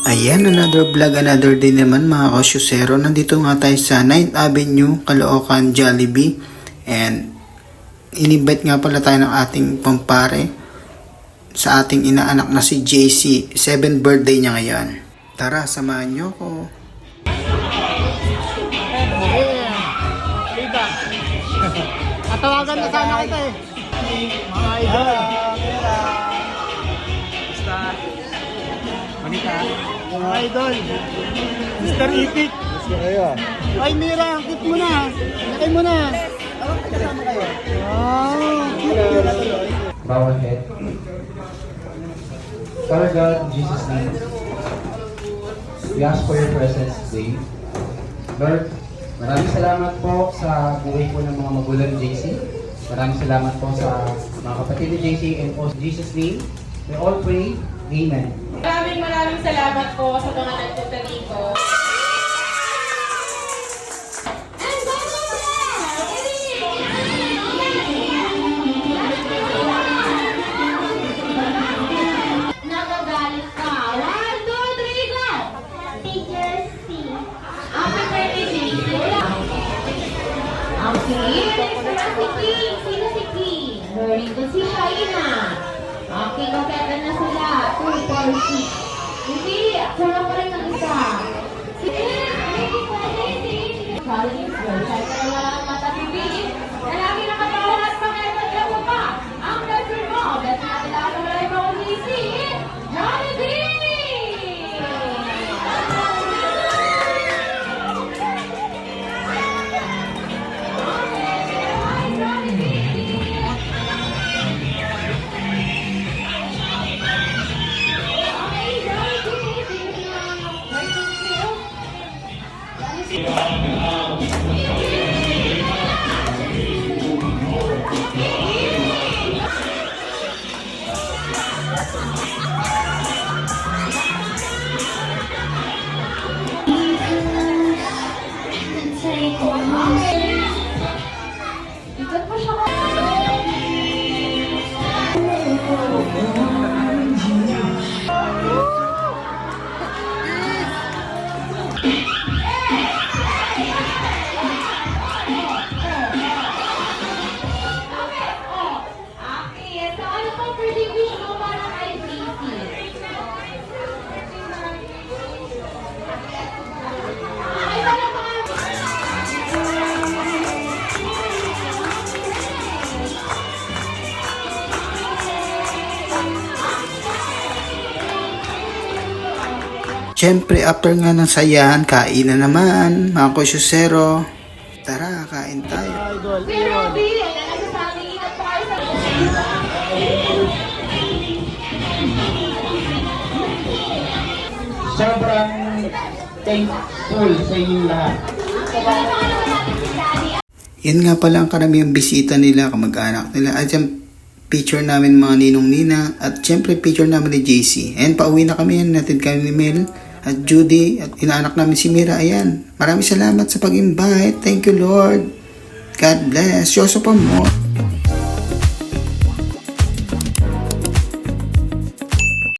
Ayan, another vlog, another day naman mga kasyusero. Nandito nga tayo sa 9th Avenue, Caloocan, Jollibee. And in-invite nga pala tayo ng ating pampare sa ating inaanak na si JC. 7th birthday niya ngayon. Tara, samahan nyo ko. Atawagan na sana kita eh. Mga idol. Basta. Manika. Mga idol. Mr. Ipik. Ay, Mira, kit mo na. Lakay mo na. Kasama kayo. Wow. Bow our head. Father God, in Jesus' name, we ask for your presence today. Lord, maraming salamat po sa buhay po ng mga magulang ni JC. Maraming salamat po sa mga kapatid ni JC, and po in Jesus' name, we all pray, Amen. Maraming salamat po sa mga nagpunta dito. Nagagalit ka. 1, 2, 3, go! Teacher C. Happy birthday, JC. Okay, next si King. Sino si King? Very good. Si Shaina. Okay, kompleto na sila. 2, 4, 6. Hindi, kulang pa rin ang isa. Si Charlie, kahit na wala kang matapibigin, na lagi nakatawa at pakipagyan mo pa. Ang blessing mo, blessing natin lahat ng wala ibang umisi. Jollibee! Ikat mo siya. Siyempre, after nga ng sayahan, kain na naman, mga kasyusero. Tara, kain tayo. Idol. Pero Robby, ay nalasasabi, ingat pa kayo sa... Sobrang thankful sa inyong lahat. Yan nga pala ang karamihang bisita nila, kamag-anak nila. At yung picture namin mga ninong-nina. At siyempre, picture namin ni JC. And pauwi na kami yan. Natin kami ni Mel at Judy. At inaanak namin si Mira. Ayan. Maraming salamat sa pag-invite. Thank you, Lord. God bless. Yoso pa mo.